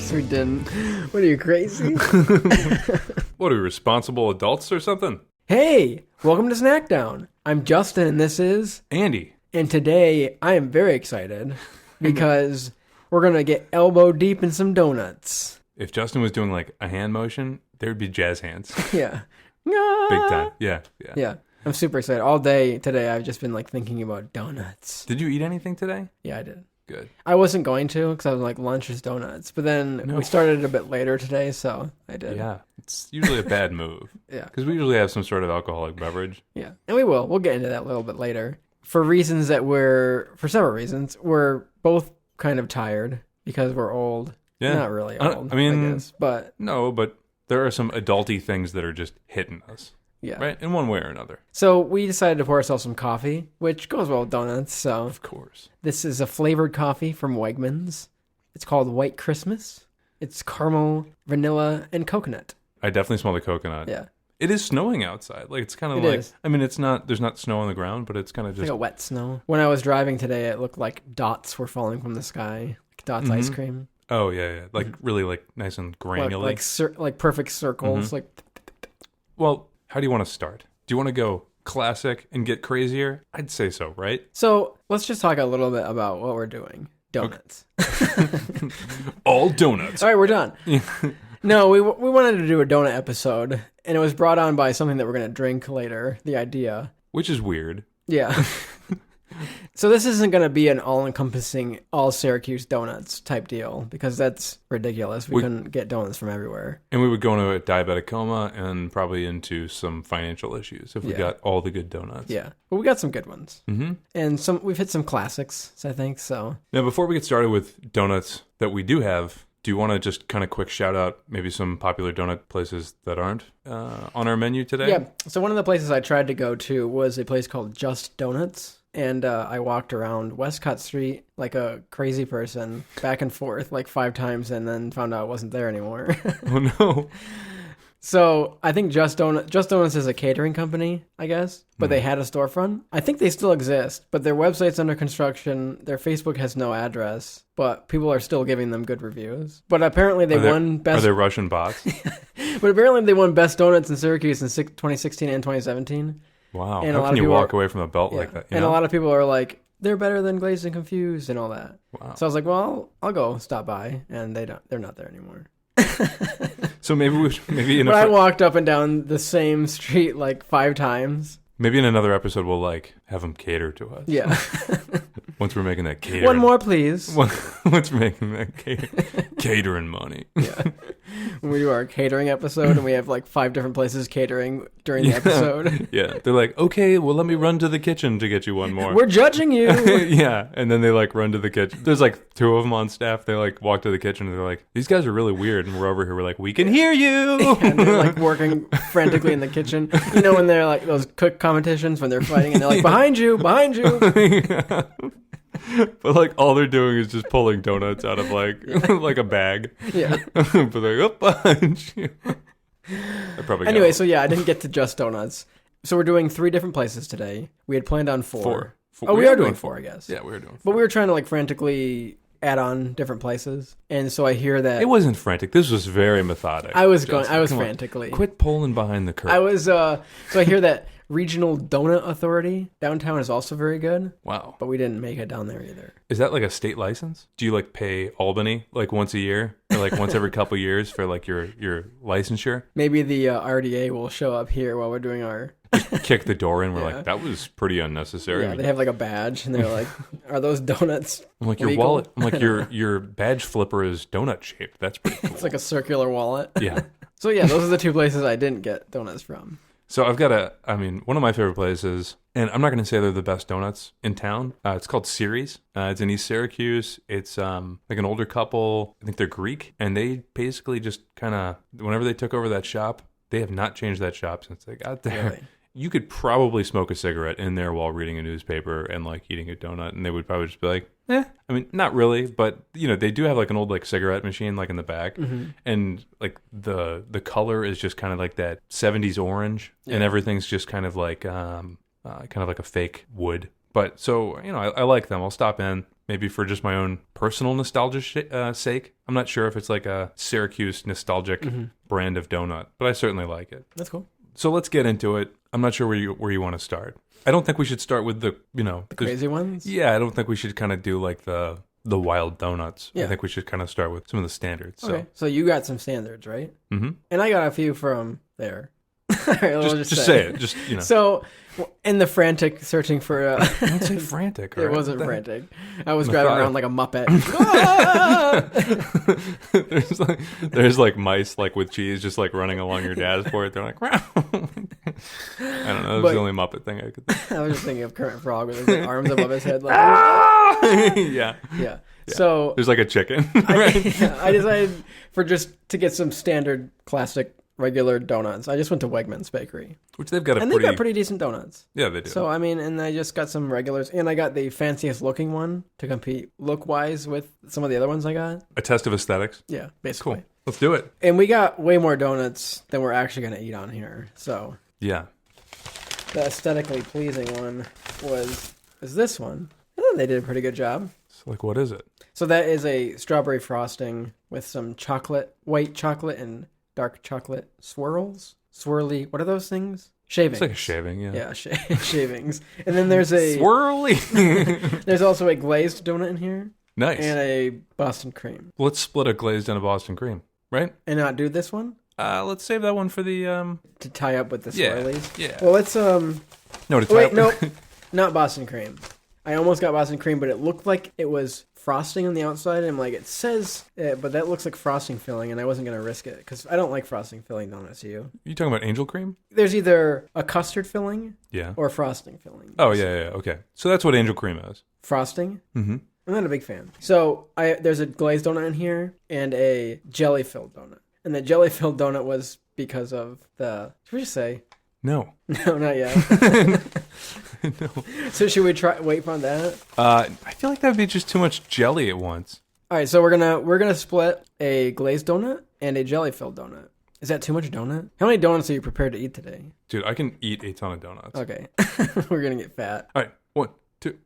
course we didn't. What are you, crazy? What are we, responsible adults or something? Hey, welcome to Snackdown. I'm Justin and this is... Andy. And today I am very excited because we're going to get elbow deep in some donuts. If Justin was doing like a hand motion, there would be jazz hands. Yeah. Big time. Yeah. Yeah. I'm super excited. All day today I've just been like thinking about donuts. Did you eat anything today? Yeah, I did. Good. I wasn't going to because I was like, lunch is donuts. But then we started a bit later today, so I did. Yeah. It's usually a bad move. Yeah. Because we usually have some sort of alcoholic beverage. Yeah. And we will. We'll get into that a little bit later. For several reasons, we're both kind of tired because we're old. Yeah. Not really old, I guess. But no, but there are some adulty things that are just hitting us. Yeah. Right? In one way or another. So we decided to pour ourselves some coffee, which goes well with donuts. So of course. This is a flavored coffee from Wegmans. It's called White Christmas. It's caramel, vanilla, and coconut. I definitely smell the coconut. Yeah. It is snowing outside. Like it's kind of is. I mean, there's not snow on the ground, but it's kind of just like a wet snow. When I was driving today, it looked like dots were falling from the sky. Like Dots ice cream. Oh, yeah. Like really like nice and granular. Like perfect circles. Well, how do you want to start? Do you want to go classic and get crazier? I'd say so, right? So let's just talk a little bit about what we're doing. Donuts. Okay. All donuts. All right, we're done. No, we wanted to do a donut episode, and it was brought on by something that we're going to drink later, the idea. Which is weird. Yeah. So this isn't going to be an all-encompassing, all Syracuse donuts type deal, because that's ridiculous. We couldn't get donuts from everywhere. And we would go into a diabetic coma and probably into some financial issues if we got all the good donuts. Yeah. But we got some good ones. Mm-hmm. And we've hit some classics, I think, so. Now, before we get started with donuts that we do have, do you want to just kind of quick shout out maybe some popular donut places that aren't on our menu today? Yeah. So one of the places I tried to go to was a place called Just Donuts. And I walked around Westcott Street like a crazy person, back and forth like 5 times, and then found out it wasn't there anymore. Oh, no. So I think Just Donuts is a catering company, I guess, but they had a storefront. I think they still exist, but their website's under construction. Their Facebook has no address, but people are still giving them good reviews. But apparently they won best. Are they Russian bots? But apparently they won best donuts in Syracuse in 2016 and 2017. Wow. And how can you walk away from a belt like that? A lot of people are like, they're better than Glazed and Confused and all that. Wow. So I was like, well, I'll go stop by, and they're not there anymore. So maybe I walked up and down the same street like 5 times. Maybe in another episode we'll like have them cater to us. Yeah. Once we're making that catering. One more, please. Once we're making that catering money. Yeah. When we do our catering episode and we have like 5 different places catering during the episode. Yeah. They're like, okay, well, let me run to the kitchen to get you one more. We're judging you. Yeah. And then they like run to the kitchen. There's like 2 of them on staff. They like walk to the kitchen and they're like, these guys are really weird. And we're over here. We're like, we can hear you. And they're like working frantically in the kitchen. You know, when they're like those cook competitions when they're fighting and they're like, behind you. Yeah. But like all they're doing is just pulling donuts out of like a bag. Yeah. But they're like, behind you. Anyway, so yeah, I didn't get to Just Donuts. So we're doing 3 different places today. We had planned on 4. Oh, we are doing 4, I guess. Yeah, we are doing 4. But we were trying to like frantically add on different places. And so I hear that... It wasn't frantic. This was very methodic. I was frantically. Quit pulling behind the curtain. So I hear that Regional Donut Authority downtown is also very good. Wow. But we didn't make it down there either. Is that like a state license? Do you like pay Albany like once a year or like once every couple years for like your licensure? Maybe the RDA will show up here while we're doing our... Kick the door in. We're like, that was pretty unnecessary. Yeah, they have like a badge and they're like, are those donuts I'm like, legal? Your wallet. I'm like, your badge flipper is donut shaped. That's pretty cool. It's like a circular wallet. Yeah. So yeah, those are the 2 places I didn't get donuts from. So I've got one of my favorite places, and I'm not going to say they're the best donuts in town. It's called Ceres. It's in East Syracuse. It's like an older couple. I think they're Greek, and they basically just kind of, whenever they took over that shop, they have not changed that shop since they got there. Really? You could probably smoke a cigarette in there while reading a newspaper and like eating a donut, and they would probably just be like, I mean, not really, but you know, they do have like an old like cigarette machine like in the back, and like the color is just kind of like that 70s orange, and everything's just kind of like a fake wood. But so, you know, I like them. I'll stop in, maybe for just my own personal nostalgia sake. I'm not sure if it's like a Syracuse nostalgic brand of donut, but I certainly like it. That's cool. So let's get into it. I'm not sure where you want to start. I don't think we should start with the crazy ones. Yeah, I don't think we should kind of do like the wild donuts. Yeah. I think we should kind of start with some of the standards. Okay. So you got some standards, right? Mm-hmm. And I got a few from there. All right, just say it. Just So, in the frantic search for, don't say frantic. It right? wasn't frantic. I was driving around like a muppet. there's like mice like with cheese just like running along your dashboard. They're like, I don't know. That was the only Muppet thing I could think. I was just thinking of Kermit Frog with his like, arms above his head. Like, yeah. So there's like a chicken. I decided to get some standard classic regular donuts. I just went to Wegmans Bakery, which they've got they've got pretty decent donuts. Yeah, they do. So and I just got some regulars, and I got the fanciest looking one to compete look wise with some of the other ones I got. A test of aesthetics. Yeah, basically. Cool. Let's do it. And we got way more donuts than we're actually going to eat on here. So yeah, the aesthetically pleasing one is this one. I think they did a pretty good job. So like, what is it? So that is a strawberry frosting with some white chocolate and dark chocolate swirly. What are those things? Shavings. It's like a shaving, yeah. Yeah, shavings. And then there's a swirly. There's also a glazed donut in here. Nice. And a Boston cream. Let's split a glazed and a Boston cream, right? And not do this one? Let's save that one for the to tie up with the swirlies. Yeah. Well, let's No, to tie wait, up. no, not Boston cream. I almost got Boston cream, but it looked like it was frosting on the outside. And I'm like, it says, but that looks like frosting filling, and I wasn't going to risk it because I don't like frosting filling donuts. You talking about angel cream? There's either a custard filling, yeah, or frosting filling. Oh yeah, okay. So that's what angel cream is. Frosting. Mm-hmm. I'm not a big fan. So there's a glazed donut in here and a jelly filled donut, and the jelly filled donut was because of the. Should we just say? No. No, not yet. No. So should we wait for that? I feel like that would be just too much jelly at once. All right, so we're gonna split a glazed donut and a jelly filled donut. Is that too much donut? How many donuts are you prepared to eat today? Dude, I can eat a ton of donuts. Okay, we're gonna get fat. All right, 1, 2.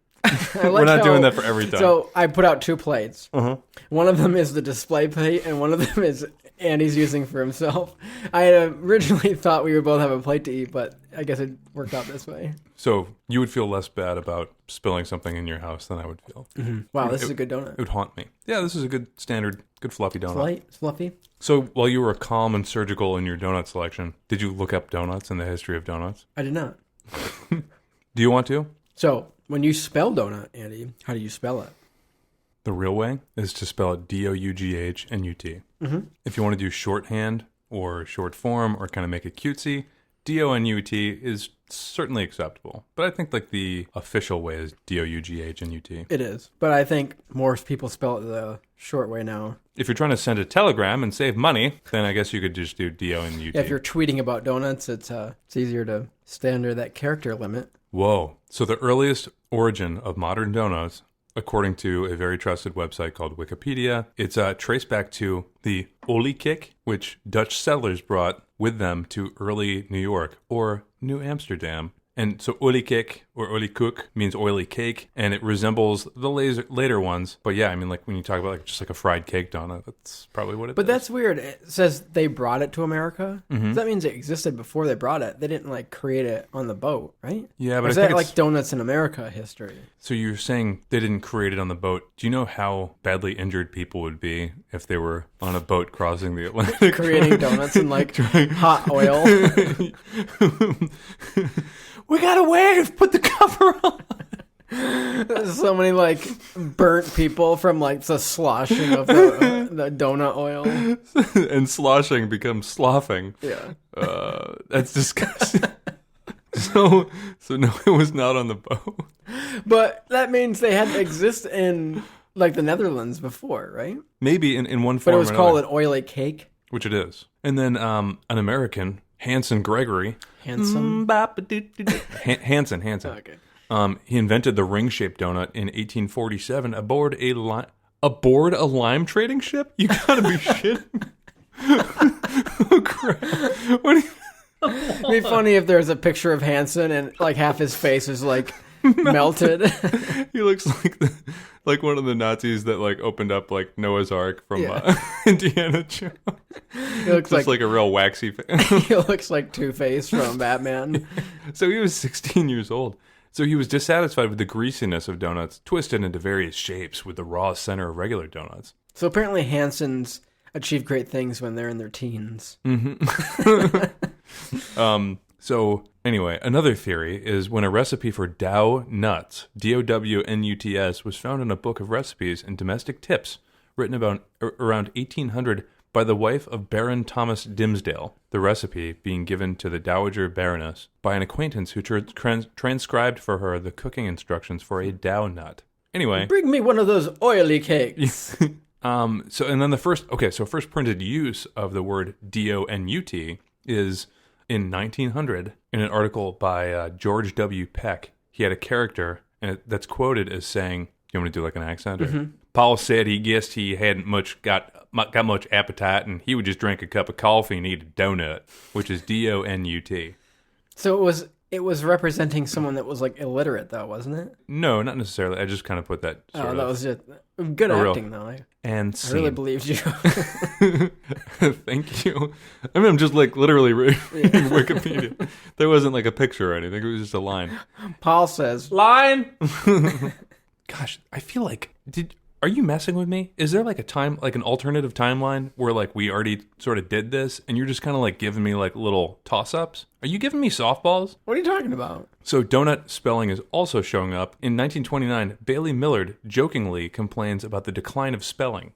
We're not doing that for every time. So I put out 2 plates. Uh-huh. One of them is the display plate, and one of them is Andy's using for himself. I had originally thought we would both have a plate to eat, but I guess it worked out this way. So you would feel less bad about spilling something in your house than I would feel. Mm-hmm. Wow, this is a good donut. It would haunt me. Yeah, this is a good standard, good fluffy donut. It's light, it's fluffy. So while you were calm and surgical in your donut selection, did you look up donuts and the history of donuts? I did not. Do you want to? So when you spell donut, Andy, how do you spell it? The real way is to spell it D-O-U-G-H-N-U-T. Mm-hmm. If you want to do shorthand or short form or kind of make it cutesy, D-O-N-U-T is certainly acceptable. But I think like the official way is D-O-U-G-H-N-U-T. It is. But I think more people spell it the short way now. If you're trying to send a telegram and save money, then I guess you could just do D-O-N-U-T. Yeah, if you're tweeting about donuts, it's easier to stay under that character limit. Whoa. So the earliest origin of modern donuts, according to a very trusted website called Wikipedia, it's traced back to the oliekick, which Dutch settlers brought with them to early New York or New Amsterdam. And so oliekick or oliekoek means oily cake, and it resembles the later ones. But yeah, I mean, like when you talk about like just like a fried cake donut, that's probably what it is. But that's weird. It says they brought it to America. Mm-hmm. So that means it existed before they brought it. They didn't like create it on the boat, right? Yeah, but or is that like donuts in America history? So you're saying they didn't create it on the boat. Do you know how badly injured people would be if they were on a boat crossing the Atlantic? Creating donuts in like hot oil. We got a wave! Put the cover on! There's so many like burnt people from like the sloshing of the donut oil. And sloshing becomes sloughing. Yeah. That's disgusting. So no, it was not on the boat. But that means they had to exist in like the Netherlands before, right? Maybe in one form. But it was called an oily cake. Which it is. And then an American, Hanson Gregory. Handsome? Hanson. Okay. He invented the ring-shaped donut in 1847 aboard a lime trading ship? You gotta be shitting. Oh, crap. What do you... It'd be funny if there was a picture of Hanson and like half his face is like melted. He looks like one of the Nazis that like opened up like Noah's Ark from Yeah. Indiana Jones. He looks Just like a real waxy fan. he looks like Two-Face from Batman. So he was 16 years old. So he was dissatisfied with the greasiness of donuts, twisted into various shapes with the raw center of regular donuts. So apparently Hansons achieve great things when they're in their teens. So anyway, another theory is when a recipe for Doughnut, Downuts, was found in a book of recipes and domestic tips written about around 1800 by the wife of Baron Thomas Dimsdale, the recipe being given to the Dowager Baroness by an acquaintance who transcribed for her the cooking instructions for a Doughnut. Anyway. Bring me one of those oily cakes. So first printed use of the word Donut is in 1900 in an article by George W. Peck. He had a character that's quoted as saying, you want me to do like an accent? Or, Paul said he guessed he hadn't got much appetite and he would just drink a cup of coffee and eat a donut, which is Donut. So it was representing someone that was like illiterate, though, wasn't it? No, not necessarily. I just kind of put that. That was just good acting, though. I really believed you. Thank you. I mean, I'm just like literally reading Wikipedia. There wasn't like a picture or anything. It was just a line. Paul says, "Line." Gosh, I feel like are you messing with me? Is there like an alternative timeline where like we already sort of did this and you're just kind of like giving me like little toss-ups? Are you giving me softballs? What are you talking about? So donut spelling is also showing up. In 1929, Bailey Millard jokingly complains about the decline of spelling.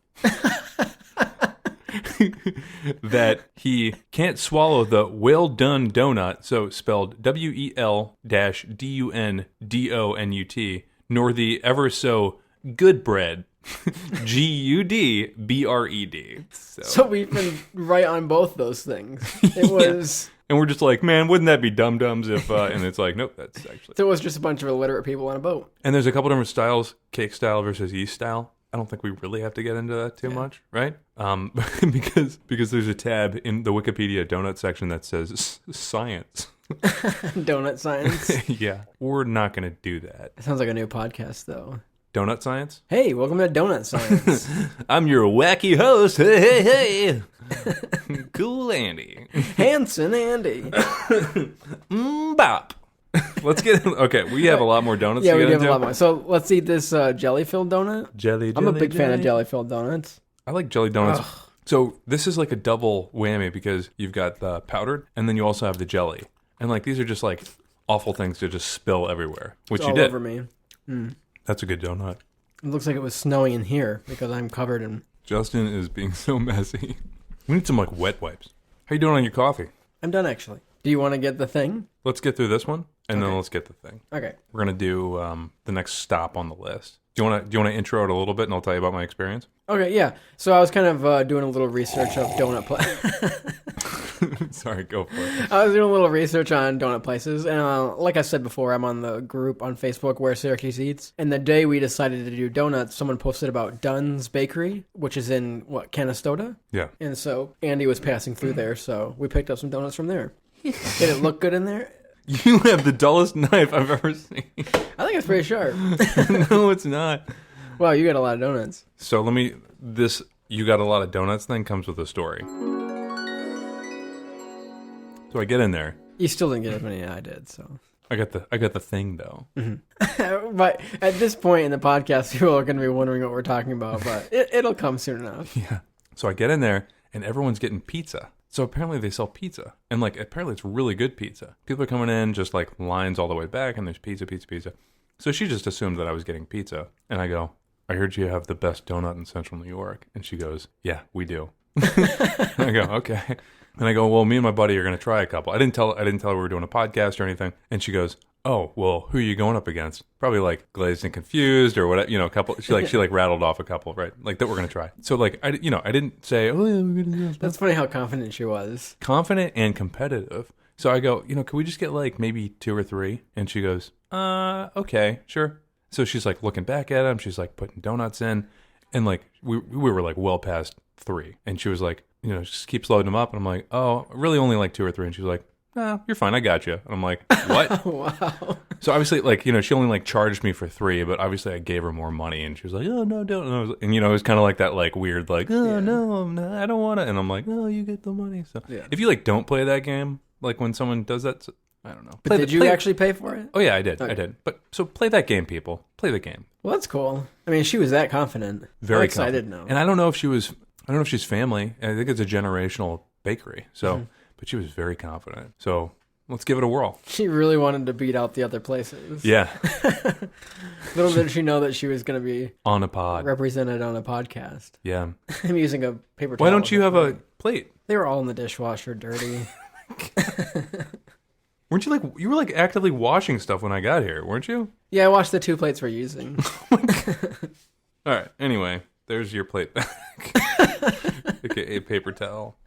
That he can't swallow the well done donut, so spelled WEL-DUNDONUT, nor the ever so good bread. GUDBRED. So we've been right on both those things. It was... And we're just like, man, wouldn't that be dum-dums if... and it's like, nope, that's actually... So it was just a bunch of illiterate people on a boat. And there's a couple different styles, cake style versus yeast style. I don't think we really have to get into that too much, right? Because there's a tab in the Wikipedia donut section that says science. Donut science? Yeah, we're not going to do that. It sounds like a new podcast, though. Donut Science? Hey, welcome to Donut Science. I'm your wacky host. Hey. Cool Andy. Handsome Andy. Bop. Let's get in. Okay, we have a lot more donuts to get we into. have a lot more. So let's eat this jelly-filled donut. I'm a big fan of jelly-filled donuts. I like jelly donuts. Ugh. So this is like a double whammy because you've got the powdered and then you also have the jelly. And like these are just like awful things to just spill everywhere, which it's you all did. Over me. That's a good donut. It looks like it was snowing in here because I'm covered in... Justin is being so messy. We need some like wet wipes. How you doing on your coffee? I'm done actually. Do you want to get the thing? Let's get through this one and then let's get the thing. Okay. We're gonna do the next stop on the list. Do you want to intro it a little bit and I'll tell you about my experience? Okay, yeah. So I was kind of doing a little research of donut Sorry, go for it. I was doing a little research on donut places, and like I said before, I'm on the group on Facebook Where Syracuse Eats, and the day we decided to do donuts, someone posted about Dunn's Bakery, which is in, Canastota? Yeah. And so Andy was passing through there, so we picked up some donuts from there. Did it look good in there? You have the dullest knife I've ever seen. I think it's pretty sharp. No, it's not. Wow, you got a lot of donuts. So this you got a lot of donuts thing comes with a story. So I get in there. You still didn't get as many as I did, so. I got the thing though. Mm-hmm. But at this point in the podcast, people are going to be wondering what we're talking about, but it'll come soon enough. Yeah. So I get in there and everyone's getting pizza. So apparently they sell pizza. And apparently it's really good pizza. People are coming in just lines all the way back and there's pizza. So she just assumed that I was getting pizza. And I go, I heard you have the best donut in Central New York. And she goes, yeah, we do. I go, okay. And I go, well, me and my buddy are going to try a couple. I didn't tell her we were doing a podcast or anything. And she goes, oh, well, who are you going up against? Probably Glazed and Confused or whatever, a couple. She rattled off a couple, right? That we're going to try. So I didn't say, oh, yeah, we're going to do this. That's funny how confident she was. Confident and competitive. So I go, can we just get maybe 2 or 3? And she goes, okay, sure. So she's looking back at him. She's putting donuts in. And we were well past 3. And she was just keeps loading them up. And I'm like, oh, really only 2 or 3. And she's like, you're fine. I got you. And I'm like, what? Wow. So obviously, like, she only like charged me for 3, but obviously I gave her more money, and she was like, oh no, don't. And it was kind of like that, like weird, like, oh no, I don't want to. And I'm like, oh, you get the money. So if you like don't play that game, like when someone does that, I don't know. But did you actually pay for it? Oh yeah, I did. Okay. I did. But so play that game, people. Play the game. Well, that's cool. I mean, she was that confident. Very I'm excited confident. now. And I don't know if she's family. I think it's a generational bakery. So, but she was very confident. So let's give it a whirl. She really wanted to beat out the other places. Yeah. Little did she know that she was going to be on a pod, represented on a podcast. Yeah. I'm using a paper towel. Why don't you have a plate? They were all in the dishwasher, dirty. Weren't you you were actively washing stuff when I got here, weren't you? Yeah, I washed the 2 plates we're using. All right. Anyway, there's your plate back. AKA paper towel.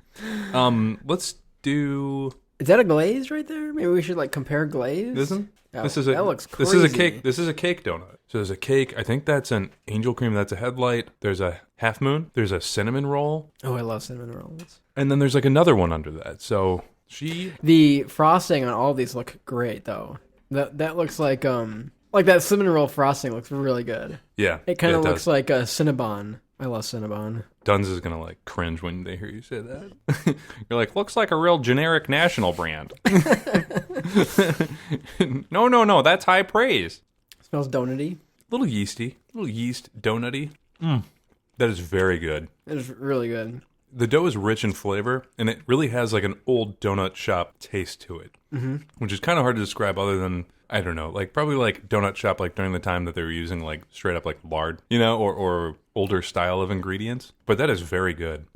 Let's do. Is that a glaze right there? Maybe we should compare glaze. Isn't? Oh, that looks crazy. This is a cake. This is a cake donut. So there's a cake. I think that's an angel cream. That's a headlight. There's a half moon. There's a cinnamon roll. Oh, I love cinnamon rolls. And then there's another one under that. So the frosting on all these look great though. That looks like that cinnamon roll frosting looks really good. Yeah. It kind of looks like a Cinnabon. I love Cinnabon. Duns is gonna cringe when they hear you say that. You're like, looks like a real generic national brand. No, that's high praise. Smells donutty. Little yeast donutty. That is very good. It is really good. The dough is rich in flavor, and it really has an old donut shop taste to it, which is kind of hard to describe other than, I don't know, probably donut shop during the time that they were using straight up lard, or older style of ingredients. But that is very good.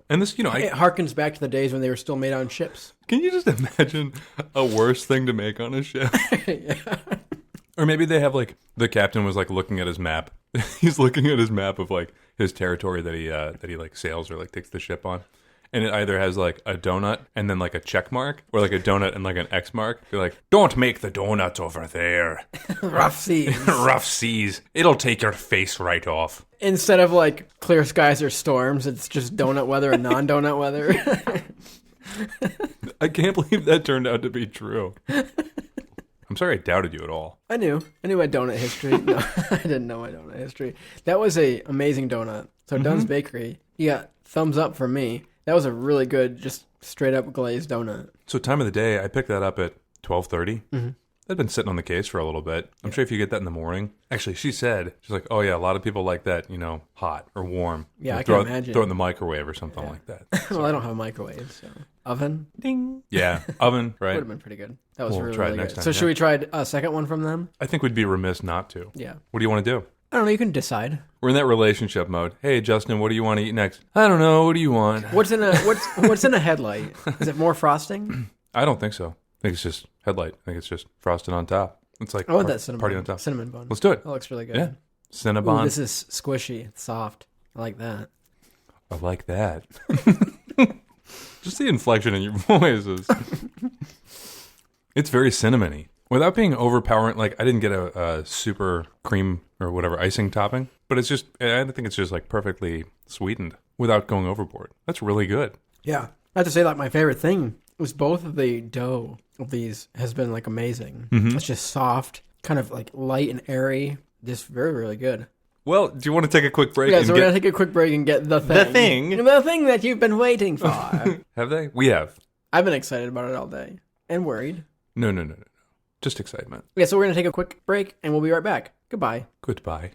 And this, it harkens back to the days when they were still made on ships. Can you just imagine a worse thing to make on a ship? Yeah. Or maybe they have the captain was looking at his map. He's looking at his map of his territory that he sails or takes the ship on. And it either has a donut and then a check mark, or a donut and an X mark. You're like, don't make the donuts over there. Rough seas. Rough seas. It'll take your face right off. Instead of clear skies or storms, it's just donut weather and non-donut weather. I can't believe that turned out to be true. I'm sorry I doubted you at all. I knew my donut history. No, I didn't know my donut history. That was a amazing donut. So Dunn's Bakery, you got thumbs up from me. That was a really good, just straight up glazed donut. So time of the day, I picked that up at 12:30. That'd been sitting on the case for a little bit. I'm sure if you get that in the morning. Actually, she's like, oh yeah, a lot of people like that, hot or warm. Yeah, I can imagine. Throw it in the microwave or something like that. Well, I don't have a microwave, so. Oven? Ding. Yeah, oven, right? Would have been pretty good. That was really try it good. next time, So should we try a second one from them? I think we'd be remiss not to. Yeah. What do you want to do? I don't know. You can decide. We're in that relationship mode. Hey, Justin, what do you want to eat next? I don't know. What do you want? What's in a headlight? Is it more frosting? I don't think so. I think it's just headlight. I think it's just frosted on top. It's I want that cinnamon. Party on top. Cinnamon bun. Let's do it. That looks really good. Yeah. Cinnabon. Ooh, this is squishy. It's soft. I like that. I like that. Just the inflection in your voice is... It's very cinnamony. Without being overpowering, I didn't get a super cream or whatever icing topping, but I think it's just perfectly sweetened without going overboard. That's really good. Yeah. I have to say my favorite thing was both of the dough of these has been amazing. It's just soft, kind of light and airy. Just very, really good. Well, do you want to take a quick break? Yeah, so we're going to take a quick break and get the thing. The thing? The thing that you've been waiting for. Have they? We have. I've been excited about it all day. And worried. No. Just excitement. Yeah, so we're going to take a quick break, and we'll be right back. Goodbye. Goodbye.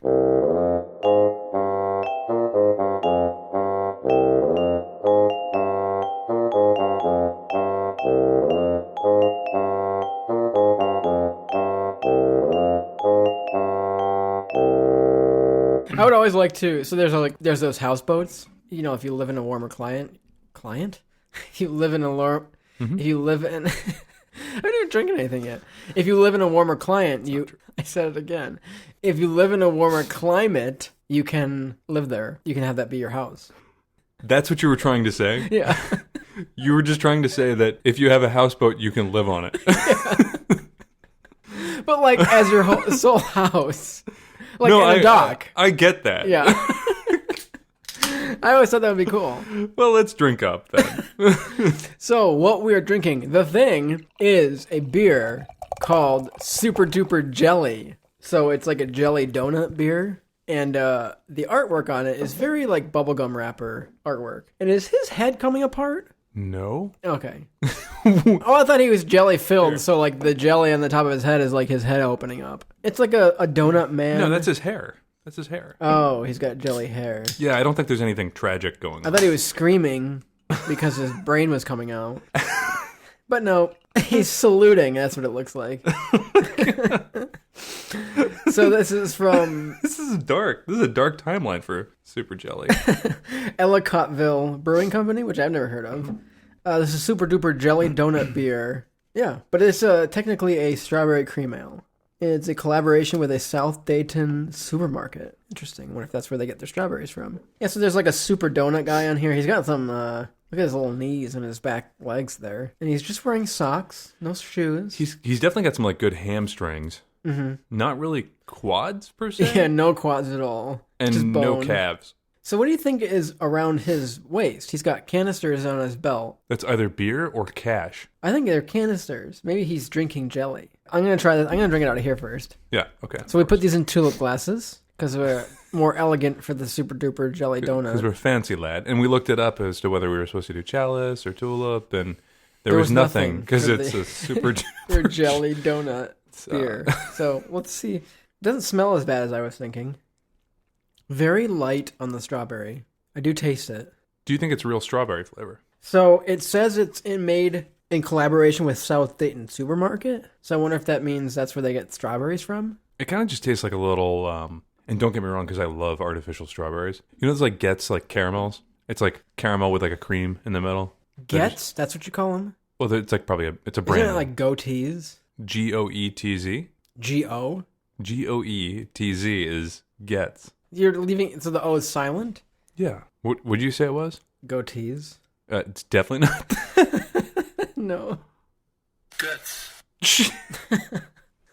I would always like to. So there's those houseboats. If you live in a warmer client. If you live in If you live in. I haven't even drinking anything yet. If you live in a warmer climate, I said it again. If you live in a warmer climate, you can live there. You can have that be your house. That's what you were trying to say? Yeah. You were just trying to say that if you have a houseboat, you can live on it. Yeah. But as your sole house. In a dock. I get that. Yeah. I always thought that would be cool. Well, let's drink up then. So, what we are drinking, the thing, is a beer called Super Duper Jelly. So, it's like a jelly donut beer. And the artwork on it is very like bubblegum wrapper artwork. And is his head coming apart? No. Okay. Oh, I thought he was jelly filled. So, like, the jelly on the top of his head is like his head opening up. It's like a donut man. No, that's his hair. That's his hair. Oh, he's got jelly hair. Yeah, I don't think there's anything tragic going on. I thought he was screaming because his brain was coming out. But no, he's saluting. That's what it looks like. So this is from... This is dark. This is a dark timeline for Super Jelly. Ellicottville Brewing Company, which I've never heard of. This is Super Duper Jelly Donut Beer. Yeah, but it's technically a strawberry cream ale. It's a collaboration with a South Dayton supermarket. Interesting. I wonder if that's where they get their strawberries from. Yeah, so there's like a super donut guy on here. He's got some, look at his little knees and his back legs there. And he's just wearing socks, no shoes. He's definitely got some like good hamstrings. Mm-hmm. Not really quads per se. Yeah, no quads at all. And just no bone. calves. So what do you think is around his waist? He's got canisters on his belt. That's either beer or cash. I think they're canisters. Maybe he's drinking jelly. I'm going to try this. I'm going to drink it out of here first. Yeah, okay. So we put these in tulip glasses because we're more elegant for the Super Duper Jelly Donut. Because we're fancy, lad. And we looked it up as to whether we were supposed to do chalice or tulip, and there was nothing because it's a Super Duper Jelly Donut beer. So let's see. It doesn't smell as bad as I was thinking. Very light on the strawberry. I do taste it. Do you think it's real strawberry flavor? So it says it's made in collaboration with South Dayton Supermarket. So I wonder if that means that's where they get strawberries from. It kind of just tastes like a little, and don't get me wrong because I love artificial strawberries. You know those like Getz, like caramels? It's like caramel with like a cream in the middle. Getz? That's what you call them? Well, it's like probably it's a brand. Isn't it like goatees? Goetz? G-O? Goetz is Getz. You're leaving, so the O is silent? Yeah. What would you say it was? Goatees. It's definitely not. No. Guts.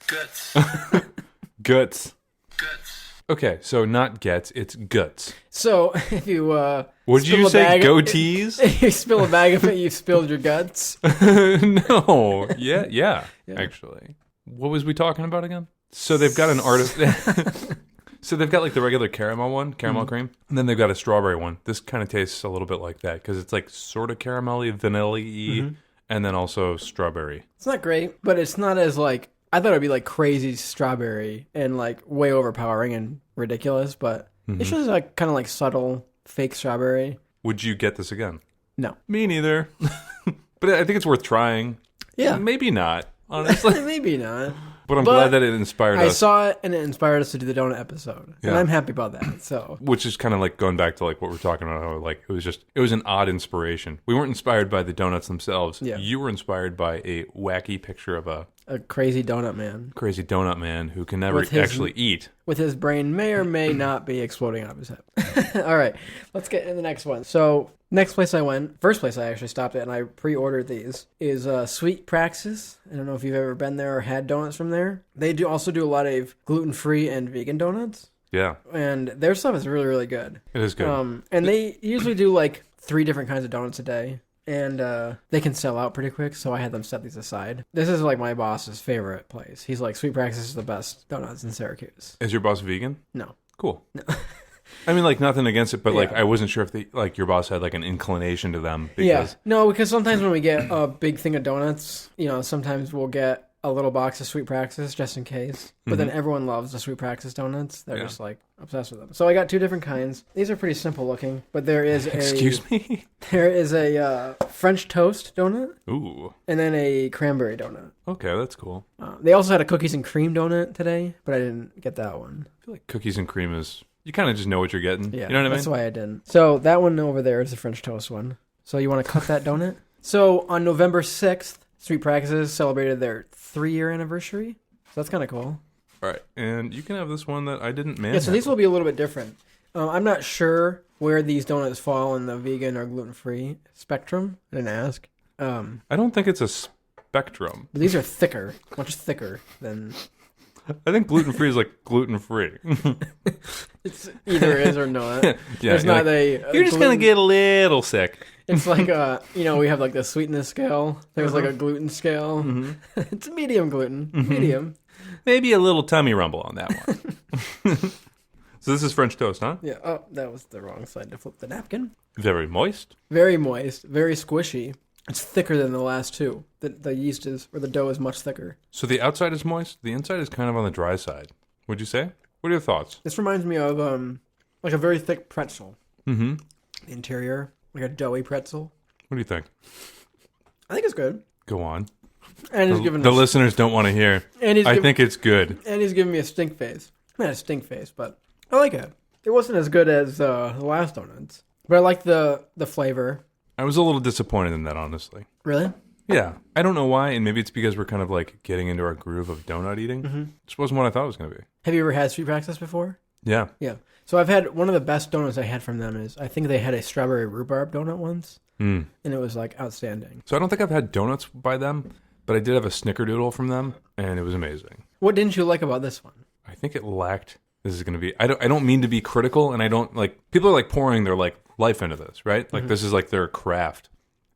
Guts. Guts. Guts. Okay, so not Getz, it's guts. So if you would you say goatees? If you spill a bag of it, you've spilled your guts. No. Yeah, actually. What was we talking about again? So they've got an artist. So they've got like the regular caramel cream, and then they've got a strawberry one. This kind of tastes a little bit like that because it's like sort of caramelly, vanilla-y, and then also strawberry. It's not great, but it's not as like, I thought it would be like crazy strawberry and like way overpowering and ridiculous, but it's just like kind of like subtle fake strawberry. Would you get this again? No. Me neither. But I think it's worth trying. Yeah. Maybe not, honestly. Maybe not. But I'm glad that it inspired us. I saw it and it inspired us to do the donut episode. Yeah. And I'm happy about that. So, which is kind of like going back to like what we're talking about, how like it was an odd inspiration. We weren't inspired by the donuts themselves. Yeah. You were inspired by a wacky picture of a crazy donut man. Crazy donut man who can never actually eat. With his brain may or may not be exploding out of his head. All right, let's get into the next one. So, first place I actually stopped at and I pre-ordered these, is Sweet Praxis. I don't know if you've ever been there or had donuts from there. They also do a lot of gluten-free and vegan donuts. Yeah. And their stuff is really, really good. It is good. And they usually do like 3 different kinds of donuts a day. And they can sell out pretty quick, so I had them set these aside. This is like my boss's favorite place. He's like, Sweet Praxis is the best donuts in Syracuse. Is your boss vegan? No. Cool. No. I mean, like, nothing against it, but like, I wasn't sure if your boss had like an inclination to them. Because... No, because sometimes when we get a big thing of donuts, sometimes we'll get a little box of Sweet Praxis just in case. But then everyone loves the Sweet Praxis donuts. They're just like obsessed with them. So I got 2 different kinds. These are pretty simple looking, but there is Excuse me? There is a French toast donut. Ooh. And then a cranberry donut. Okay, that's cool. They also had a cookies and cream donut today, but I didn't get that one. I feel like cookies and cream is, you kind of just know what you're getting. Yeah, you know what I mean? That's why I didn't. So that one over there is the French toast one. So you want to cut that donut? So on November 6th, Sweet Praxis celebrated their 3-year anniversary. So that's kind of cool. All right, and you can have this one that I didn't manage. Yeah, so these will be a little bit different. I'm not sure where these donuts fall in the vegan or gluten-free spectrum. I didn't ask. I don't think it's a spectrum. But these are thicker, much thicker than... I think gluten-free is like gluten-free. It's either is or not. Yeah, There's not a you're just going to get a little sick. It's like we have like the sweetness scale. There's like a gluten scale. It's medium gluten. Medium. Maybe a little tummy rumble on that one. So this is French toast, huh? Yeah. Oh, that was the wrong side to flip the napkin. Very moist. Very moist. Very squishy. It's thicker than the last two. The yeast is, or the dough is much thicker. So the outside is moist. The inside is kind of on the dry side. Would you say? What are your thoughts? This reminds me of like a very thick pretzel. Mm-hmm. The interior, like a doughy pretzel. What do you think? I think it's good. Go on. And he's giving the listeners don't want to hear. I think it's good. And he's giving me a stink face. Not a stink face, but I like it. It wasn't as good as the last donuts, but I like the flavor. I was a little disappointed in that, honestly. Really? Yeah. I don't know why, and maybe it's because we're kind of like getting into our groove of donut eating. Mm-hmm. This wasn't what I thought it was going to be. Have you ever had Sweet Praxis before? Yeah. Yeah. So I've had one of the best donuts I had from them is I think they had a strawberry rhubarb donut once, and it was like outstanding. So I don't think I've had donuts by them, but I did have a snickerdoodle from them, and it was amazing. What didn't you like about this one? I think it lacked. This is going to be. I don't mean to be critical, and I don't like. People are like pouring their like life into this, right? Like this is like their craft.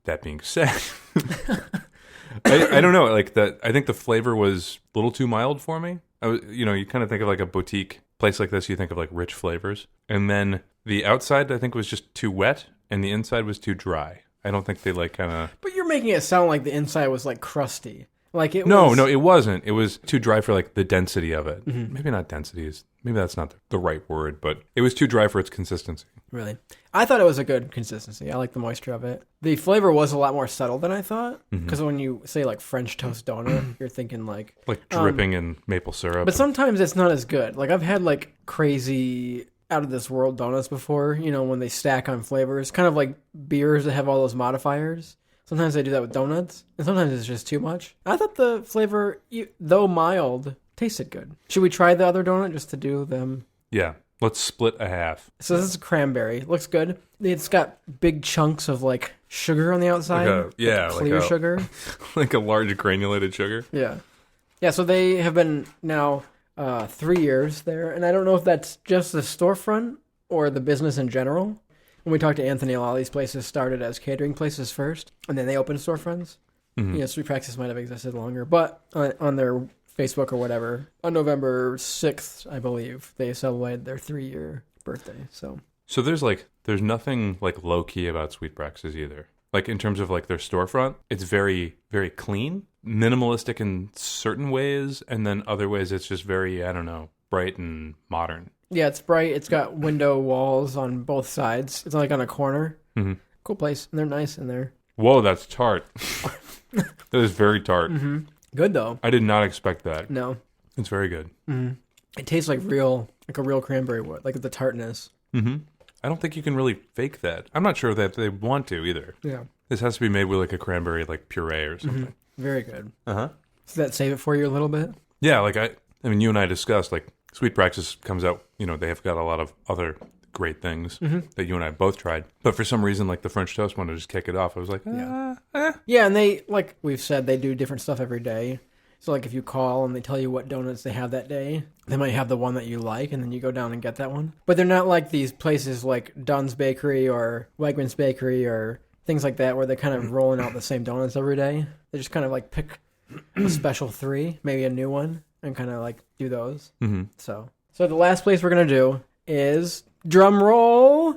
That being said, I don't know. Like that, I think the flavor was a little too mild for me. You kind of think of like a boutique place like this. You think of like rich flavors, and then the outside I think was just too wet, and the inside was too dry. I don't think they like kind of. But you're making it sound like the inside was like crusty. Like it No, was... it wasn't. It was too dry for like the density of it. Mm-hmm. Maybe not density is. Maybe that's not the right word, but it was too dry for its consistency. Really? I thought it was a good consistency. I like the moisture of it. The flavor was a lot more subtle than I thought. Because when you say like French toast donut, you're thinking like dripping in maple syrup. But sometimes it's not as good. Like I've had like crazy out of this world donuts before, when they stack on flavors. Kind of like beers that have all those modifiers. Sometimes they do that with donuts, and sometimes it's just too much. I thought the flavor, though mild, tasted good. Should we try the other donut just to do them? Yeah, let's split a half. So this is cranberry. Looks good. It's got big chunks of like sugar on the outside. Clear sugar. Like a large granulated sugar. Yeah. Yeah, so they have been now 3 years there, and I don't know if that's just the storefront or the business in general. When we talked to Anthony, a lot of these places started as catering places first, and then they opened storefronts. Mm-hmm. Sweet Praxis might have existed longer, but on their Facebook or whatever, on November 6th, I believe, they celebrated their 3-year birthday. So there's nothing like low key about Sweet Praxis either. Like in terms of like their storefront, it's very, very clean, minimalistic in certain ways, and then other ways it's just very, I don't know, bright and modern. Yeah, it's bright. It's got window walls on both sides. It's like on a corner. Mm-hmm. Cool place. And they're nice in there. Whoa, that's tart. That is very tart. Mm-hmm. Good, though. I did not expect that. No. It's very good. Mm-hmm. It tastes like a real cranberry would, like the tartness. Mm-hmm. I don't think you can really fake that. I'm not sure that they want to either. Yeah. This has to be made with like a cranberry like puree or something. Mm-hmm. Very good. Uh-huh. Does that save it for you a little bit? Yeah, like I mean, you and I discussed like Sweet Praxis comes out, they have got a lot of other great things that you and I both tried. But for some reason, like the French toast wanted to just kick it off. I was like, Yeah, and they, like we've said, they do different stuff every day. So like if you call and they tell you what donuts they have that day, they might have the one that you like, and then you go down and get that one. But they're not like these places like Dunn's Bakery or Wegmans Bakery or things like that where they're kind of rolling out the same donuts every day. They just kind of like pick a special 3, maybe a new one, and kind of like do those. Mm-hmm. So the last place we're going to do is, drum roll,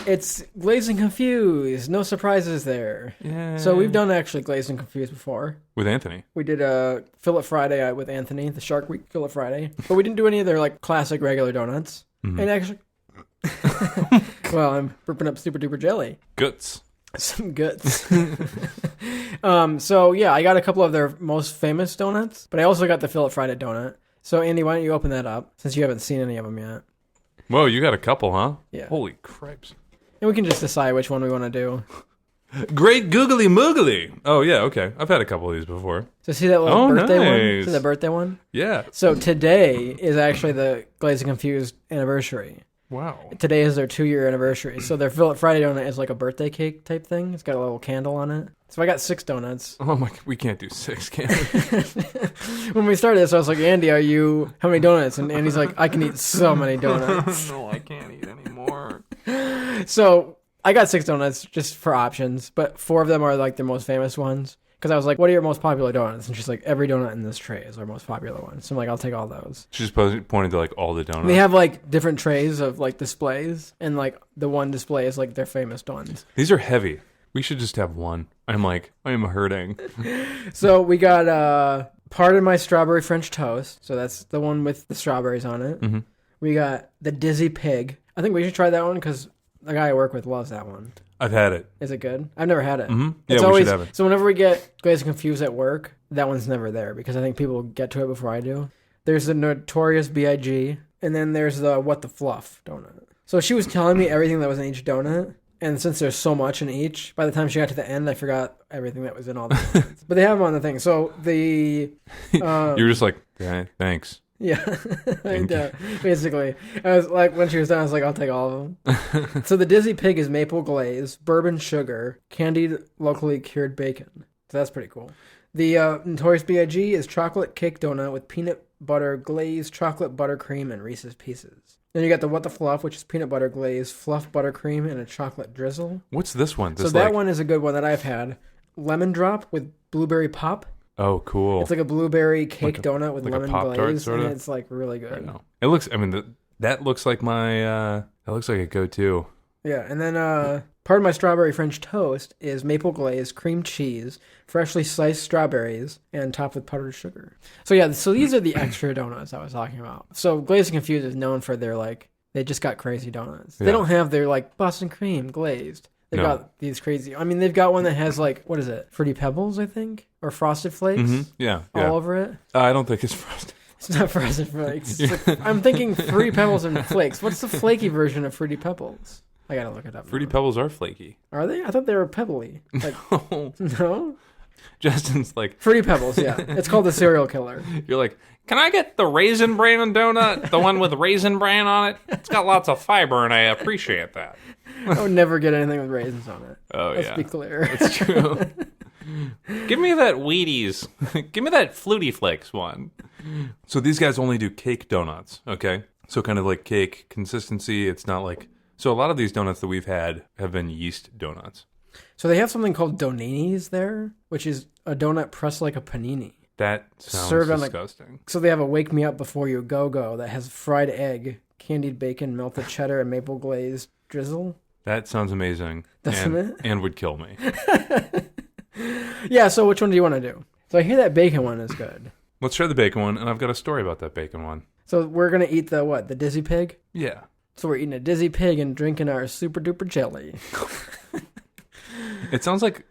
it's Glazed and Confused. No surprises there. Yeah. So we've done actually Glazed and Confused before. With Anthony. We did a Fillet Friday with Anthony, the Shark Week Fillet Friday. But we didn't do any of their like classic regular donuts. Mm-hmm. And actually, well, I'm burping up super duper jelly. Guts. Some guts. So yeah, I got a couple of their most famous donuts, but I also got the Fillet Friday donut. So Andy, why don't you open that up since you haven't seen any of them yet? Whoa, you got a couple, huh? Yeah. Holy cripes. And we can just decide which one we want to do. Great googly moogly. Oh yeah, okay. I've had a couple of these before. So see that little birthday one? Nice. See the birthday one? Yeah. So today is actually the Glazed and Confused anniversary. Wow. Today is their 2-year anniversary. So their Fillet Friday donut is like a birthday cake type thing. It's got a little candle on it. So I got 6 donuts. Oh my, we can't do 6, can we? When we started this, I was like, Andy, how many donuts? And Andy's like, I can eat so many donuts. No, I can't eat any more. So I got 6 donuts just for options, but 4 of them are like the most famous ones. Because I was like, what are your most popular donuts? And she's like, every donut in this tray is our most popular one. So I'm like, I'll take all those. She's pointing to like all the donuts. They have like different trays of like displays, and like the one display is like their famous ones. These are heavy. We should just have one. I'm like, I am hurting. So we got Pardon My Strawberry French Toast. So that's the one with the strawberries on it. Mm-hmm. We got the Dizzy Pig. I think we should try that one because the guy I work with loves that one. I've had it. Is it good? I've never had it. Mm-hmm. Yeah, it's we always, should have it. So whenever we get Glazed and Confused at work, that one's never there because I think people get to it before I do. There's the Notorious B.I.G. and then there's the What the Fluff donut. So she was telling me everything that was in each donut, and since there's so much in each, by the time she got to the end, I forgot everything that was in all the donuts. But they have them on the thing. So the... You were just like, thanks. Yeah, basically. I was like, when she was done, I was like, I'll take all of them. So the Dizzy Pig is maple glaze, bourbon sugar, candied locally cured bacon. So that's pretty cool. The Notorious B.I.G. is chocolate cake donut with peanut butter glaze, chocolate buttercream, and Reese's Pieces. Then you got the What the Fluff, which is peanut butter glaze, fluff buttercream, and a chocolate drizzle. What's this one? So that one is a good one that I've had. Lemon drop with blueberry pop. Oh, cool. It's like a blueberry cake donut with like lemon glaze, sort of? and it's like really good. I know. It looks, I mean, that looks like that looks like a go-to. Yeah, and then part of my strawberry French toast is maple glaze, cream cheese, freshly sliced strawberries, and topped with powdered sugar. So yeah, so these are the extra donuts I was talking about. So Glazed and Confused is known for their like, they just got crazy donuts. Yeah. They don't have their like Boston cream glazed. They've got these crazy, I mean, they've got one that has like, what is it? Fruity Pebbles, I think? Or Frosted Flakes? Mm-hmm. Yeah. All over it? I don't think it's frosted. It's not Frosted Flakes. I'm thinking Fruity Pebbles and Flakes. What's the flaky version of Fruity Pebbles? I gotta look it up. Fruity now. Pebbles are flaky. Are they? I thought they were pebbly. Like, no? Justin's like... Fruity Pebbles, yeah. It's called the Serial Killer. You're like, can I get the Raisin Bran donut? The one with Raisin Bran on it? It's got lots of fiber and I appreciate that. I would never get anything with raisins on it. Oh, Let's be clear. That's true. Give me that Wheaties. Give me that Flutie Flakes one. So these guys only do cake donuts, okay? So kind of like cake consistency. It's not like... So a lot of these donuts that we've had have been yeast donuts. So they have something called Doninis there, which is a donut pressed like a panini. That sounds Served on disgusting. So they have a Wake Me Up Before You Go-Go that has fried egg, candied bacon, melted cheddar, and maple glazed drizzle. That sounds amazing. Doesn't it? And would kill me. Yeah, so which one do you want to do? So I hear that bacon one is good. Let's try the bacon one, and I've got a story about that bacon one. So we're going to eat the what? The Dizzy Pig? Yeah. So we're eating a Dizzy Pig and drinking our super duper jelly. It sounds like...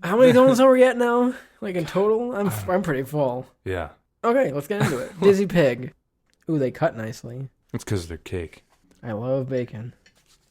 How many donuts are we at now? Like in total? I'm pretty full. Yeah. Okay, let's get into it. Dizzy Pig. Ooh, they cut nicely. It's because they're cake. I love bacon.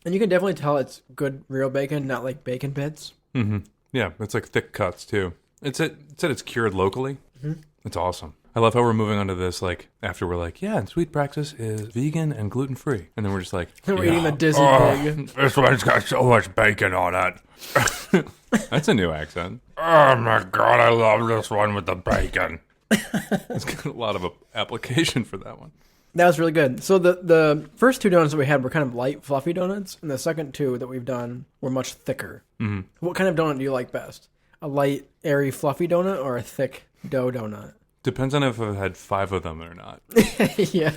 And you can definitely tell it's good real bacon, not like bacon bits. Mm-hmm. Yeah, it's like thick cuts too. It said it's cured locally. Mm-hmm. It's awesome. I love how we're moving on to this, like, after we're like, yeah, and Sweet Praxis is vegan and gluten-free. And then we're just like... We're eating the Dizzy Pig. This one's got so much bacon on it. That's a new accent. Oh my god, I love this one with the bacon. It's got a lot of application for that one. That was really good. So the first 2 donuts that we had were kind of light, fluffy donuts, and the second 2 that we've done were much thicker. Mm-hmm. What kind of donut do you like best? A light, airy, fluffy donut or a thick dough donut? Depends on if I've had 5 of them or not. Yeah,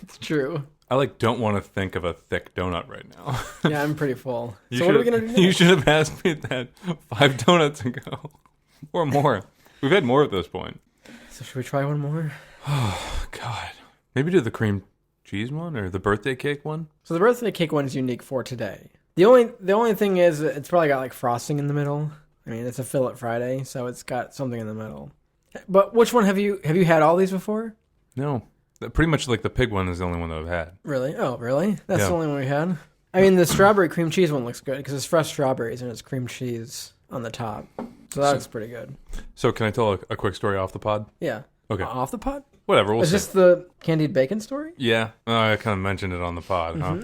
it's true. I don't want to think of a thick donut right now. Yeah, I'm pretty full. So what are we going to do next? You should have asked me that 5 donuts ago. Or more. We've had more at this point. So should we try one more? Oh, God. Maybe do the cream cheese one or the birthday cake one? So the birthday cake one is unique for today. The only thing is it's probably got like frosting in the middle. I mean, it's a Fill-It Friday, so it's got something in the middle. But which one have you had all these before? No. Pretty much like the pig one is the only one that I've had. Really? Oh, really? That's Yeah. the only one we had? I mean, the strawberry cream cheese one looks good because it's fresh strawberries and it's cream cheese on the top. So that looks pretty good. So can I tell a quick story off the pod? Yeah. Okay. Off the pod? Whatever, we'll Is see. this the candied bacon story? Yeah. I kind of mentioned it on the pod, huh?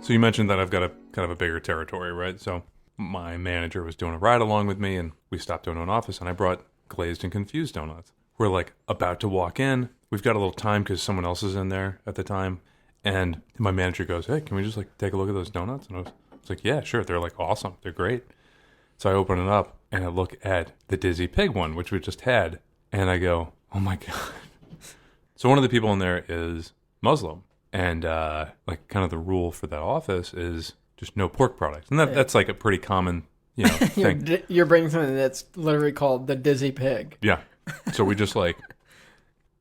So you mentioned that I've got a kind of a bigger territory, right? So my manager was doing a ride along with me, and we stopped into an office, and I brought Glazed and Confused donuts. We're like about to walk in. We've got a little time because someone else is in there at the time. And my manager goes, "Hey, can we just like take a look at those donuts?" And I was like, "Yeah, sure. They're like awesome. They're great." So I open it up and I look at the Dizzy Pig one, which we just had, and I go, "Oh my God." So one of the people in there is Muslim, and like kind of the rule for that office is just no pork products, and that's like a pretty common, thing. You're bringing something that's literally called the Dizzy Pig. Yeah. So we just like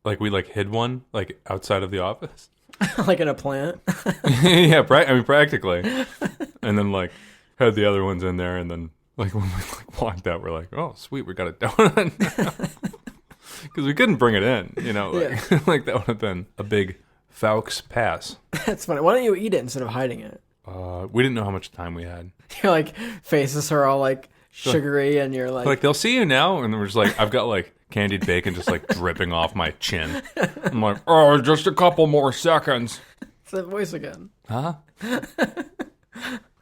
we hid one like outside of the office. Like in a plant. Yeah, practically. And then like had the other ones in there, and then like when we like walked out, we're like, "Oh, sweet, we got a donut now." Because we couldn't bring it in, like that would have been a big Faux pass. That's funny. Why don't you eat it instead of hiding it? We didn't know how much time we had. Your like faces are all like sugary, and you're like they'll see you now, and we're just like, I've got like candied bacon just like dripping off my chin. I'm like, "Oh, just a couple more seconds." It's that voice again. Huh?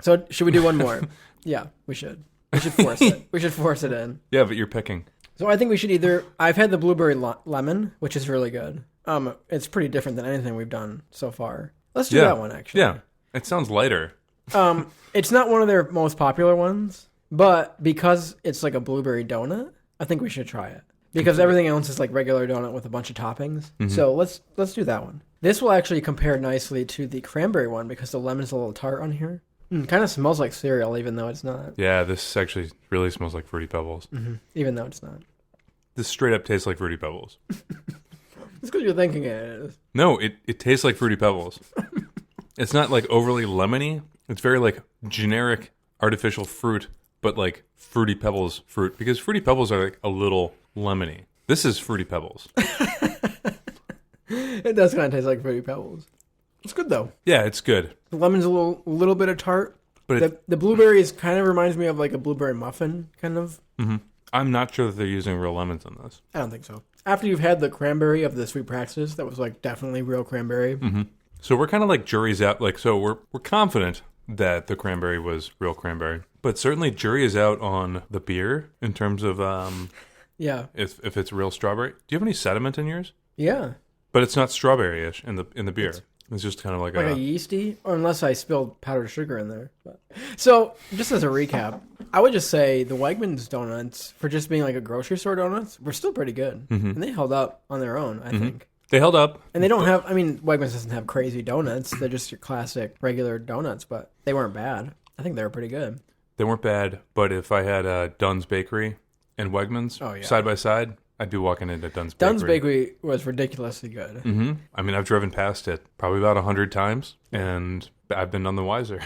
So should we do one more? Yeah, we should. We should force it. We should force it in. Yeah, but you're picking. So I think we should either. I've had the blueberry lemon, which is really good. It's pretty different than anything we've done so far. Let's do that one actually. Yeah, it sounds lighter. It's not one of their most popular ones, but because it's like a blueberry donut, I think we should try it. Because everything else is like regular donut with a bunch of toppings. Mm-hmm. So let's do that one. This will actually compare nicely to the cranberry one because the lemon's a little tart on here. Kind of smells like cereal, even though it's not. Yeah, this actually really smells like Fruity Pebbles. Mm-hmm. Even though it's not. This straight up tastes like Fruity Pebbles. It's because you're thinking it is. No, it tastes like Fruity Pebbles. It's not like overly lemony. It's very like generic artificial fruit, but like Fruity Pebbles fruit. Because Fruity Pebbles are like a little lemony. This is Fruity Pebbles. It does kind of taste like Fruity Pebbles. It's good though. Yeah, it's good. The lemon's a little bit of tart. But the blueberries kind of reminds me of like a blueberry muffin, kind of. Mm-hmm. I'm not sure that they're using real lemons in this. I don't think so. After you've had the cranberry of the Sweet Praxis, that was like definitely real cranberry. Mm-hmm. So we're kind of like jury's out. Like, so we're confident that the cranberry was real cranberry, but certainly jury is out on the beer in terms of yeah, if it's real strawberry. Do you have any sediment in yours? Yeah, but it's not strawberry-ish in the beer. It's just kind of like a yeasty, or unless I spilled powdered sugar in there. But. So, just as a recap, I would just say the Wegmans donuts, for just being like a grocery store donuts, were still pretty good. Mm-hmm. And they held up on their own, I think. They held up. And they don't have, Wegmans doesn't have crazy donuts. They're just your classic regular donuts, but they weren't bad. I think they were pretty good. They weren't bad, but if I had Dunn's Bakery and Wegmans side by side, I'd be walking into Dunn's Bakery. Dunn's Bakery was ridiculously good. Mm-hmm. I've driven past it probably about 100 times, and I've been none the wiser.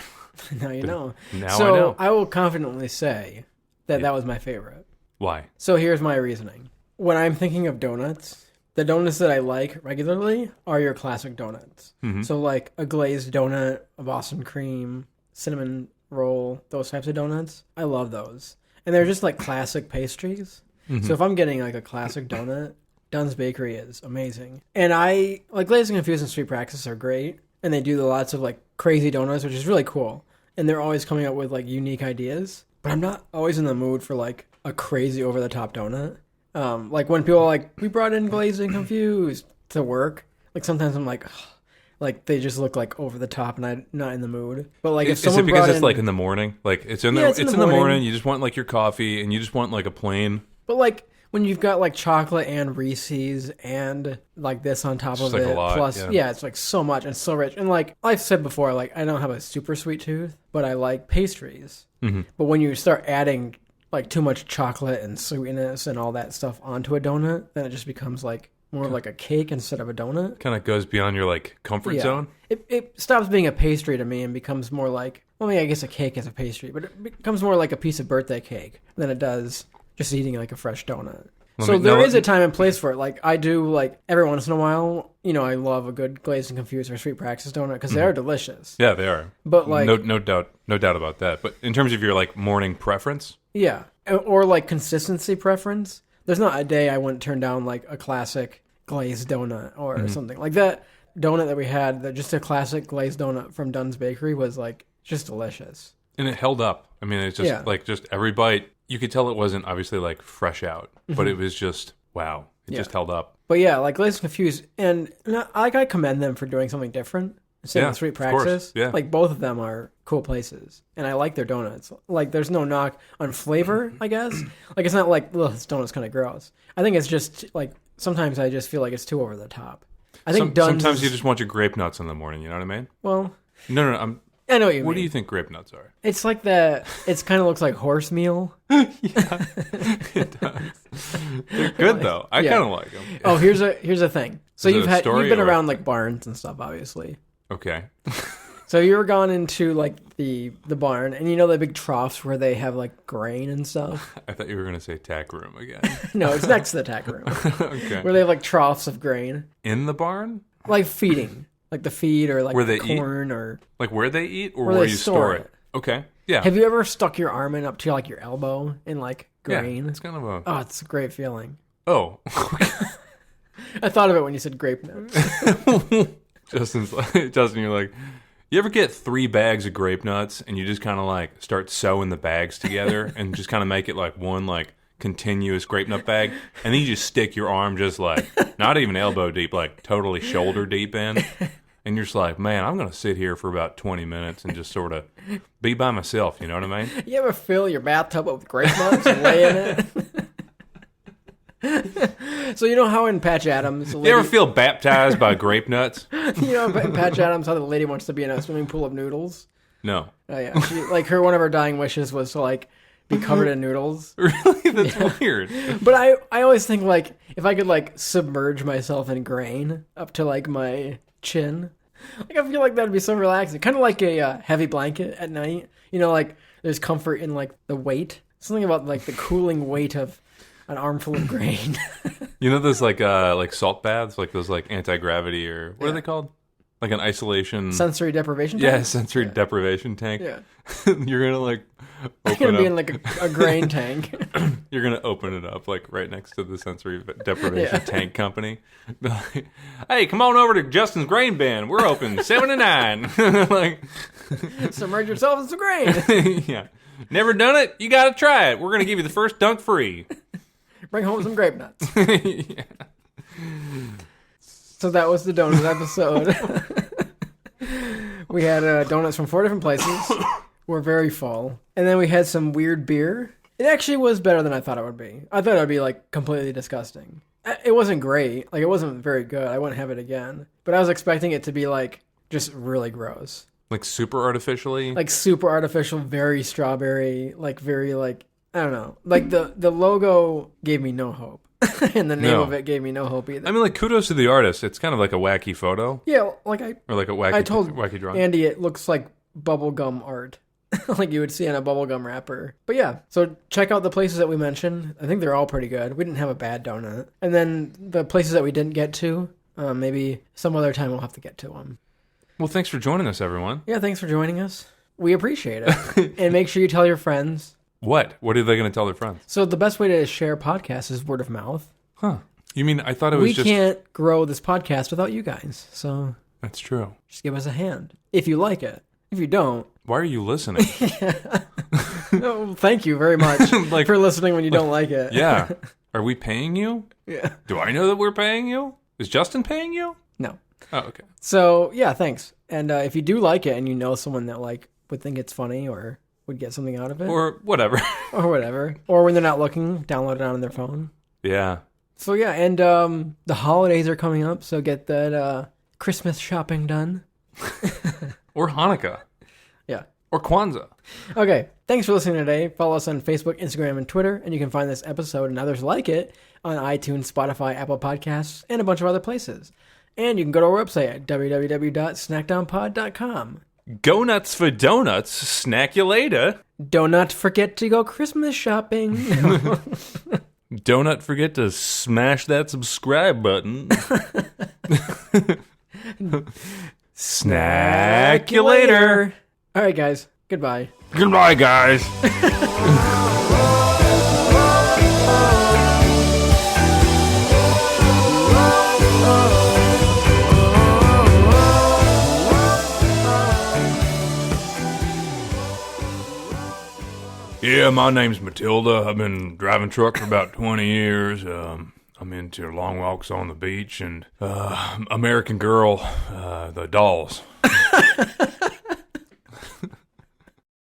Now you know. Now I know. I will confidently say that that was my favorite. Why? So here's my reasoning. When I'm thinking of donuts, the donuts that I like regularly are your classic donuts. Mm-hmm. So like a glazed donut, a Boston cream, cinnamon roll, those types of donuts. I love those. And they're just like classic pastries. Mm-hmm. So if I'm getting like a classic donut, Dunn's Bakery is amazing. And I like Glazed and Confused and Sweet Praxis are great. And they do lots of like crazy donuts, which is really cool. And they're always coming up with like unique ideas. But I'm not always in the mood for like a crazy over the top donut. Like when people are like, we brought in Glazed and Confused to work. Like sometimes I'm like, ugh. Like they just look like over the top, and I'm not in the mood. But like, if someone is it because it's like in the morning? Like it's in it's in the morning. You just want like your coffee, and you just want like a plain. But like when you've got like chocolate and Reese's and like this on top of like it, a lot, plus it's like so much and so rich. And like I've said before, like I don't have a super sweet tooth, but I like pastries. Mm-hmm. But when you start adding like too much chocolate and sweetness and all that stuff onto a donut, then it just becomes like more like a cake instead of a donut. Kind of goes beyond your like comfort zone. It stops being a pastry to me and becomes more like, well, I guess a cake is a pastry, but it becomes more like a piece of birthday cake than it does just eating like a fresh donut. So there is a time and place for it. Like I do, like every once in a while, I love a good Glazed and Confused or Sweet Praxis donut because they are delicious. Yeah, they are. But like no doubt about that. But in terms of your like morning preference, yeah, or like consistency preference, there's not a day I wouldn't turn down like a classic glazed donut or something like that. Donut that we had, that just a classic glazed donut from Dunn's Bakery, was like just delicious. And it held up. It's just like just every bite. You could tell it wasn't obviously like fresh out, but it was just wow. It just held up. But yeah, like Glazed and Confused, and I commend them for doing something different. Same Yeah, with Sweet of course. Praxis. Yeah. Like, both of them are cool places. And I like their donuts. Like, there's no knock on flavor, I guess. Like, it's not like, ugh, this donut's kind of gross. I think it's just, like, sometimes I just feel like it's too over the top. I think Dunn's sometimes is, you just want your grape nuts in the morning. You know what I mean? well, No. I know what you mean. What do you think grape nuts are? It's like it kind of looks like horse meal. It does. They're good though. I Yeah. kind of like them. Oh, here's a thing. So Is it you've a story been or- around like barns and stuff, obviously. Okay. So you were gone into like the barn, and you know the big troughs where they have like grain and stuff. I thought you were gonna say tack room again. No, it's next to the tack room Okay. where they have like troughs of grain, In the barn? like feeding, like the feed or like Where they corn or. Like where they eat or Where where they you store store it? Okay. Yeah. Have you ever stuck your arm in up to like your elbow in like grain? Yeah, it's kind of a. Oh, it's a great feeling. Oh. I thought of it when you said grape nuts. Justin, you're like, you ever get 3 bags of grape nuts and you just kind of like start sewing the bags together and just kind of make it like one like continuous grape nut bag, and then you just stick your arm just like not even elbow deep, like totally shoulder deep in, and you're just like, man, I'm gonna sit here for about 20 minutes and just sort of be by myself. You know what I mean? You ever fill your bathtub up with grape nuts and lay in it? So you know how in Patch Adams, You ever feel baptized by grape nuts? you know in Patch Adams how the lady wants to be in a swimming pool of noodles? No. Oh yeah, like one of her dying wishes was to like be covered in noodles. Really? That's weird. But I always think like if I could like submerge myself in grain up to like my chin, like I feel like that'd be so relaxing, kind of like a heavy blanket at night. You know, like there's comfort in like the weight. Something about like the cooling weight of an armful of grain. You know those like salt baths, like those like anti-gravity or what are they called? Like an isolation Sensory deprivation Yeah, tank? sensory deprivation tank. Yeah. You're gonna like I'm open gonna be up. in like a grain tank. You're gonna open it up like right next to the sensory deprivation tank company. Be like, hey, come on over to Justin's Grain Bin. We're open 7 to 9. Like, Submerge yourself in some grain. yeah, never done it? You gotta try it. We're gonna give you the first dunk free. Bring home some grape nuts. Yeah. So that was the donut episode. We had donuts from 4 different places. We're very full. And then we had some weird beer. It actually was better than I thought it would be. I thought it would be like completely disgusting. It wasn't great. Like it wasn't very good. I wouldn't have it again. But I was expecting it to be like just really gross. Like super artificially. Like super artificial, very strawberry, like very like, I don't know. Like the logo gave me no hope. And the name No. of it gave me no hope either. I mean, like kudos to the artist. It's kind of like a wacky photo Yeah, like or like a wacky. I told wacky drawing. Andy it looks like bubblegum art. Like you would see on a bubblegum wrapper. But yeah, so check out the places that we mentioned. I think they're all pretty good. We didn't have a bad donut. And then the places that we didn't get to, maybe some other time we'll have to get to them. Well, thanks for joining us, everyone. Yeah, thanks for joining us. We appreciate it. And make sure you tell your friends. What? What are they going to tell their friends? So the best way to share podcasts is word of mouth. Huh? You mean I thought it was We just? can't grow this podcast without you guys. So That's true. just give us a hand. If you like it. If you don't, Why are you listening? no, thank you very much Like- for listening when you don't like it. Yeah. Are we paying you? Yeah. Do I know that we're paying you? Is Justin paying you? No. Oh, okay. So yeah, thanks. And if you do like it and you know someone that like would think it's funny or would get something out of it Or whatever. or whatever, or when they're not looking, download it on their phone. Yeah. So yeah, and the holidays are coming up, so get that Christmas shopping done. Or Hanukkah. Yeah. Or Kwanzaa. Okay, thanks for listening today. Follow us on Facebook, Instagram, and Twitter, and you can find this episode and others like it on iTunes, Spotify, Apple Podcasts, and a bunch of other places. And you can go to our website at www.snackdownpod.com. Go nuts for donuts. Snack you later. Do not forget to go Christmas shopping. Don't not forget to smash that subscribe button. Snack you later. All right, guys. Goodbye. Goodbye, guys. Yeah, my name's Matilda. I've been driving truck for about 20 years. I'm into long walks on the beach and American Girl, the dolls.